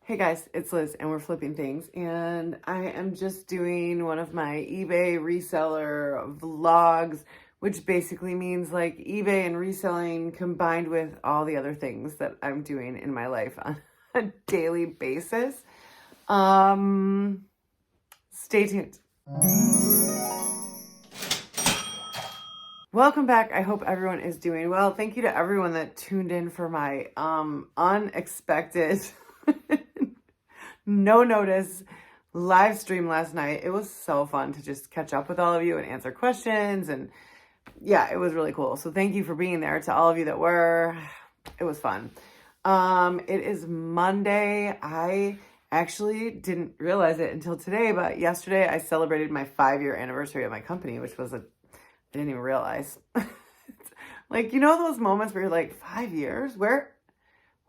Hey guys, it's Liz and we're flipping things, and I am just doing one of my eBay reseller vlogs, which basically means like eBay and reselling combined with all the other things that I'm doing in my life on a daily basis. Stay tuned. Welcome back. I hope everyone is doing well. Thank you to everyone that tuned in for my unexpected no notice live stream last night. It was so fun to just catch up with all of you and answer questions, and yeah, it was really cool. So thank you for being there. To all of you that were, it was fun. It is Monday. I actually didn't realize it until today, but yesterday I celebrated my 5-year anniversary of my company, which was I didn't even realize. Like, you know those moments where you're like, 5 years? Where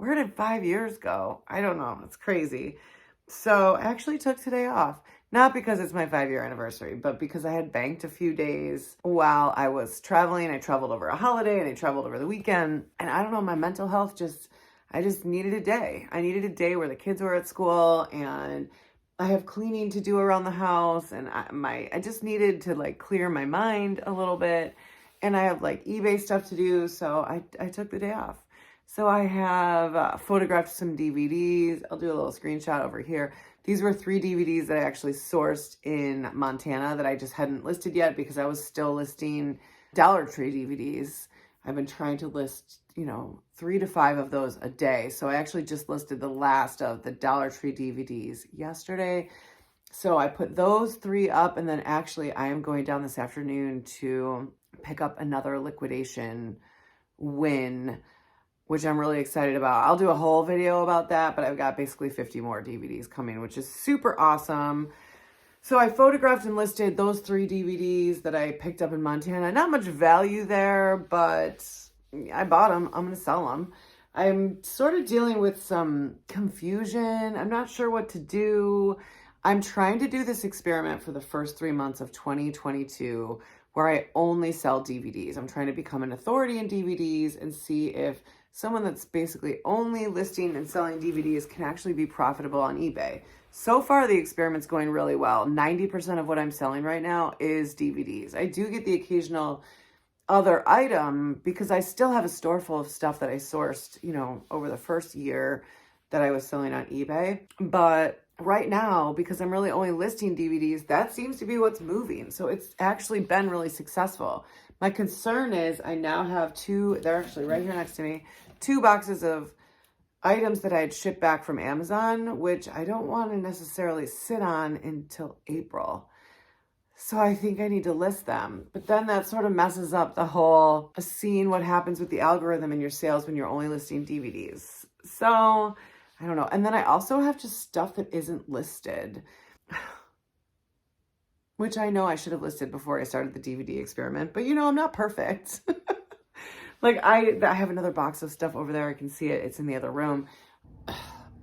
did 5 years go? I don't know. It's crazy. So I actually took today off, not because it's my 5-year anniversary, but because I had banked a few days while I was traveling. I traveled over a holiday and I traveled over the weekend, and I don't know, my mental health I just needed a day. I needed a day where the kids were at school and I have cleaning to do around the house, and I just needed to like clear my mind a little bit, and I have like eBay stuff to do, so I took the day off. So I have photographed some DVDs. I'll do a little screenshot over here. These were 3 DVDs that I actually sourced in Montana that I just hadn't listed yet because I was still listing Dollar Tree DVDs. I've been trying to list, 3 to 5 of those a day. So I actually just listed the last of the Dollar Tree DVDs yesterday. So I put those 3 up, and then actually I am going down this afternoon to pick up another liquidation win, which I'm really excited about. I'll do a whole video about that, but I've got basically 50 more DVDs coming, which is super awesome. So I photographed and listed those 3 DVDs that I picked up in Montana. Not much value there, but I bought them. I'm going to sell them. I'm sort of dealing with some confusion. I'm not sure what to do. I'm trying to do this experiment for the first 3 months of 2022 where I only sell DVDs. I'm trying to become an authority in DVDs and see if someone that's basically only listing and selling DVDs can actually be profitable on eBay. So far, the experiment's going really well. 90% of what I'm selling right now is DVDs. I do get the occasional other item because I still have a store full of stuff that I sourced, over the first year that I was selling on eBay. But right now, because I'm really only listing DVDs, that seems to be what's moving. So it's actually been really successful. My concern is I now have 2, they're actually right here next to me, 2 boxes of items that I had shipped back from Amazon, which I don't want to necessarily sit on until April. So I think I need to list them. But then that sort of messes up the whole seeing what happens with the algorithm in your sales when you're only listing DVDs. So I don't know. And then I also have just stuff that isn't listed, which I know I should have listed before I started the DVD experiment, but I'm not perfect. Like I have another box of stuff over there. I can see it. It's in the other room.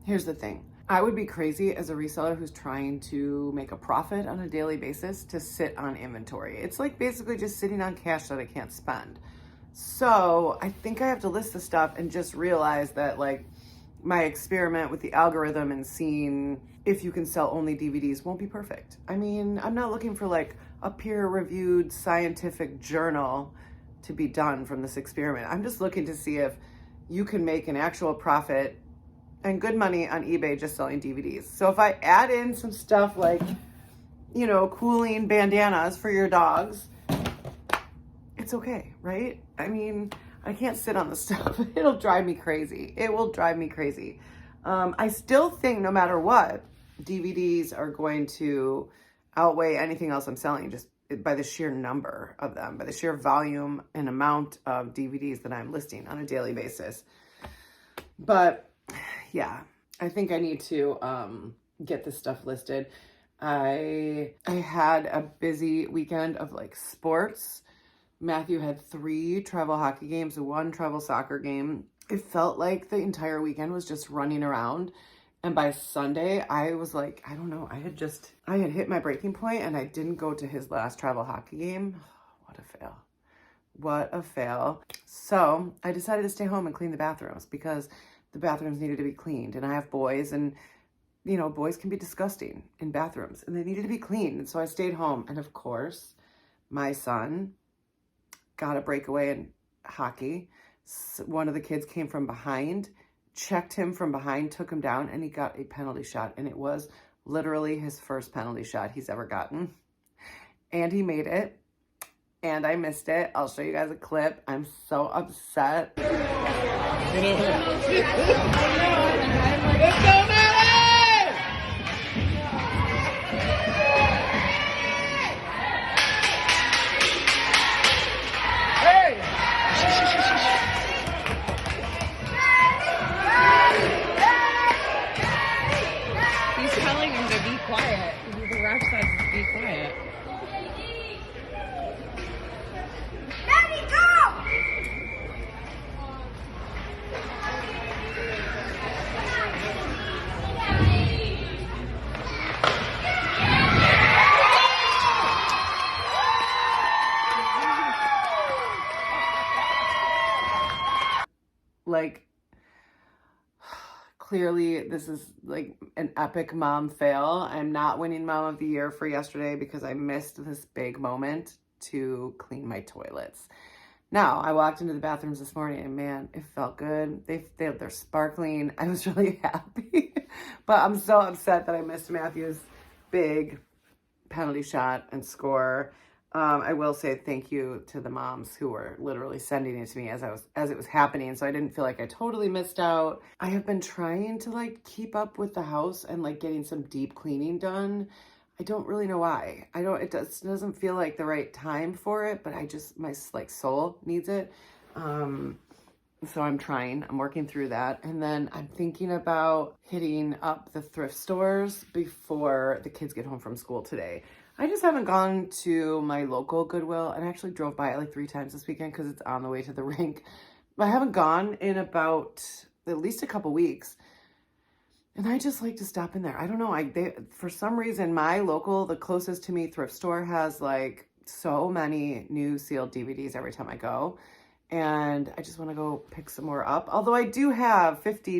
Here's the thing. I would be crazy as a reseller who's trying to make a profit on a daily basis to sit on inventory. It's like basically just sitting on cash that I can't spend. So I think I have to list the stuff and just realize that like my experiment with the algorithm and seeing if you can sell only DVDs won't be perfect. I mean, I'm not looking for like a peer-reviewed scientific journal to be done from this experiment. I'm just looking to see if you can make an actual profit and good money on eBay just selling DVDs. So if I add in some stuff like, cooling bandanas for your dogs, it's okay, right? I mean, I can't sit on the stuff. It'll drive me crazy. It will drive me crazy. I still think no matter what, DVDs are going to outweigh anything else I'm selling just by the sheer number of them, by the sheer volume and amount of DVDs that I'm listing on a daily basis. But yeah, I think I need to get this stuff listed. I had a busy weekend of like sports. Matthew had 3 travel hockey games, 1 travel soccer game. It felt like the entire weekend was just running around. And by Sunday, I was like, I don't know, I had hit my breaking point and I didn't go to his last travel hockey game. What a fail. What a fail. So I decided to stay home and clean the bathrooms because the bathrooms needed to be cleaned. And I have boys, and you know, boys can be disgusting in bathrooms and they needed to be clean. And so I stayed home. And of course, my son got a breakaway in hockey. One of the kids came from behind, checked him from behind, took him down, and he got a penalty shot. And it was literally his first penalty shot he's ever gotten. And he made it. And I missed it. I'll show you guys a clip. I'm so upset. Let's go, Matt! Hey! He's telling him to be quiet. The ref says to be quiet. Like, clearly this is like an epic mom fail. I'm not winning Mom of the Year for yesterday because I missed this big moment to clean my toilets. Now, I walked into the bathrooms this morning and man, it felt good. They're sparkling. I was really happy, but I'm so upset that I missed Matthew's big penalty shot and score. I will say thank you to the moms who were literally sending it to me as it was happening, so I didn't feel like I totally missed out. I have been trying to like keep up with the house and like getting some deep cleaning done. I don't really know why. It doesn't feel like the right time for it, but my like soul needs it. So I'm trying. I'm working through that. And then I'm thinking about hitting up the thrift stores before the kids get home from school today. I just haven't gone to my local Goodwill, and I actually drove by it like 3 times this weekend because it's on the way to the rink. But I haven't gone in about at least a couple weeks. And I just like to stop in there. I don't know. For some reason, my local, the closest to me thrift store has like so many new sealed DVDs every time I go. And I just want to go pick some more up. Although I do have 50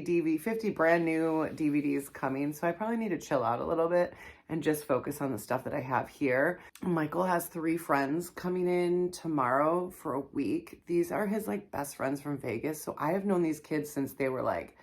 brand new DVDs coming. So I probably need to chill out a little bit and just focus on the stuff that I have here. Michael has 3 friends coming in tomorrow for a week. These are his like best friends from Vegas. So I have known these kids since they were like,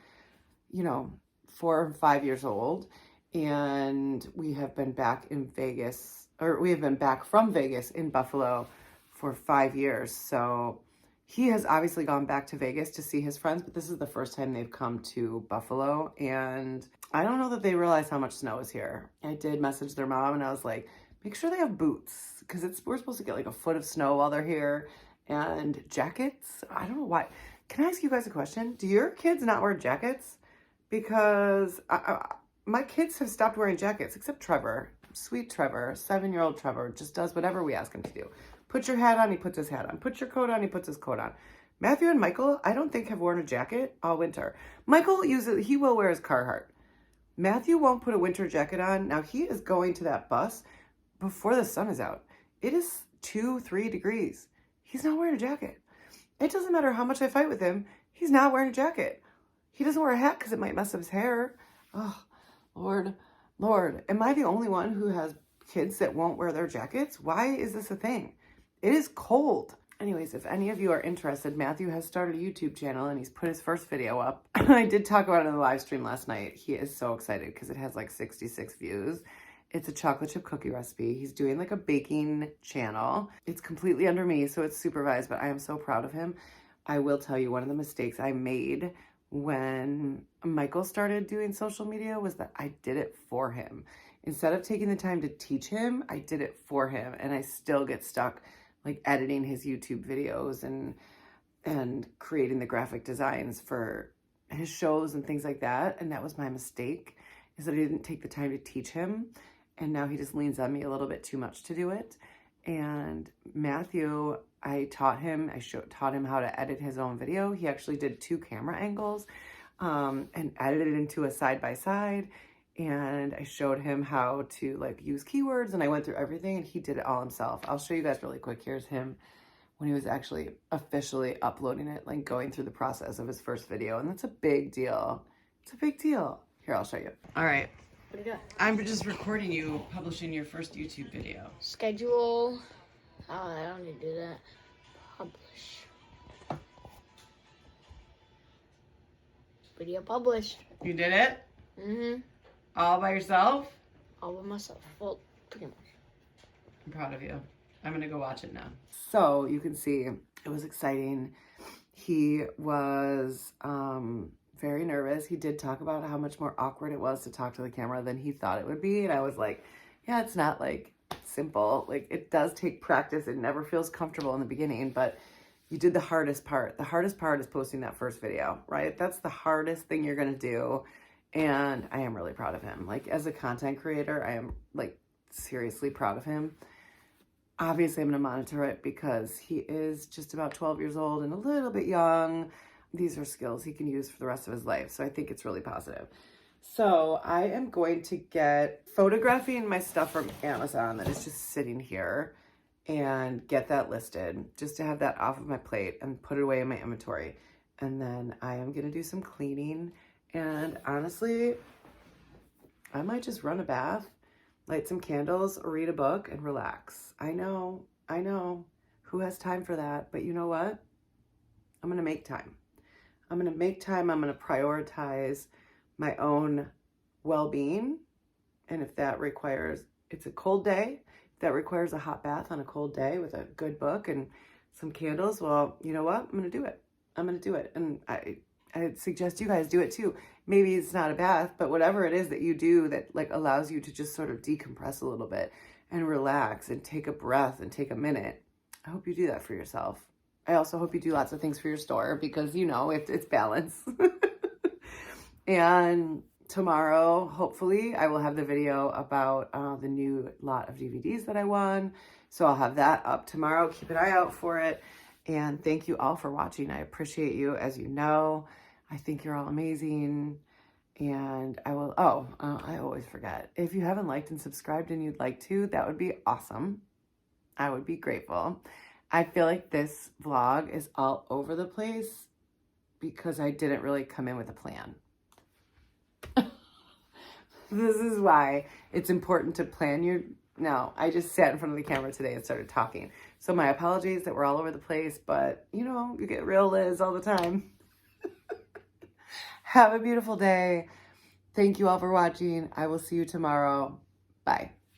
you know, 4 or 5 years old. And we have been back in Vegas, or we have been back from Vegas in Buffalo for 5 years. So he has obviously gone back to Vegas to see his friends, but this is the first time they've come to Buffalo. And I don't know that they realize how much snow is here. I did message their mom and I was like, make sure they have boots because we're supposed to get like a foot of snow while they're here, and jackets. I don't know why. Can I ask you guys a question? Do your kids not wear jackets? Because my kids have stopped wearing jackets, except Trevor. Sweet Trevor, 7-year-old Trevor, just does whatever we ask him to do. Put your hat on, he puts his hat on. Put your coat on, he puts his coat on. Matthew and Michael, I don't think have worn a jacket all winter. Michael he will wear his Carhartt. Matthew won't put a winter jacket on. Now he is going to that bus before the sun is out. It is 2-3 degrees. He's not wearing a jacket. It doesn't matter how much I fight with him. He's not wearing a jacket. He doesn't wear a hat because it might mess up his hair. Oh, Lord. Am I the only one who has kids that won't wear their jackets? Why is this a thing? It is cold. Anyways, if any of you are interested, Matthew has started a YouTube channel and he's put his first video up. I did talk about it in the live stream last night. He is so excited because it has like 66 views. It's a chocolate chip cookie recipe. He's doing like a baking channel. It's completely under me, so it's supervised, but I am so proud of him. I will tell you, one of the mistakes I made when Michael started doing social media was that I did it for him. Instead of taking the time to teach him, I did it for him, and I still get stuck like editing his YouTube videos and creating the graphic designs for his shows and things like that. And that was my mistake, is that I didn't take the time to teach him. And now he just leans on me a little bit too much to do it. And Matthew, I taught him how to edit his own video. He actually did 2 camera angles and edited it into a side-by-side. And I showed him how to like use keywords, and I went through everything, and he did it all himself. I'll show you guys really quick. Here's him when he was actually officially uploading it, like going through the process of his first video. And that's a big deal. It's a big deal. Here, I'll show you. All right. What do you got? I'm just recording you publishing your first YouTube video. Schedule. Oh, I don't need to do that. Publish. Video published. You did it? Mm-hmm. All by yourself? All by myself. Well, pretty much. I'm proud of you. I'm gonna go watch it now. So you can see it was exciting. He was very nervous. He did talk about how much more awkward it was to talk to the camera than he thought it would be. And I was like, yeah, it's not like simple. Like it does take practice. It never feels comfortable in the beginning, but you did the hardest part. The hardest part is posting that first video, right? That's the hardest thing you're gonna do. And I am really proud of him. Like as a content creator, I am like seriously proud of him. Obviously, I'm going to monitor it because he is just about 12 years old and a little bit young. These are skills he can use for the rest of his life. So I think it's really positive. So I am going to get photographing my stuff from Amazon that is just sitting here and get that listed just to have that off of my plate and put it away in my inventory. And then I am going to do some cleaning. And honestly, I might just run a bath, light some candles, or read a book and relax. I know. Who has time for that? But you know what? I'm going to make time. I'm going to make time. I'm going to prioritize my own well-being. And if that requires, it's a cold day, if that requires a hot bath on a cold day with a good book and some candles, well, you know what? I'm going to do it. I'm going to do it. And I suggest you guys do it too. Maybe it's not a bath, but whatever it is that you do that like allows you to just sort of decompress a little bit and relax and take a breath and take a minute. I hope you do that for yourself. I also hope you do lots of things for your store because, you know, it's balance. And tomorrow, hopefully, I will have the video about the new lot of DVDs that I won. So I'll have that up tomorrow. Keep an eye out for it. And thank you all for watching. I appreciate you. As you know, I think you're all amazing. And I will, I always forget. If you haven't liked and subscribed and you'd like to, that would be awesome. I would be grateful. I feel like this vlog is all over the place because I didn't really come in with a plan. This is why it's important to plan your... No, I just sat in front of the camera today and started talking. So my apologies that we're all over the place, but you know, you get real Liz all the time. Have a beautiful day. Thank you all for watching. I will see you tomorrow. Bye.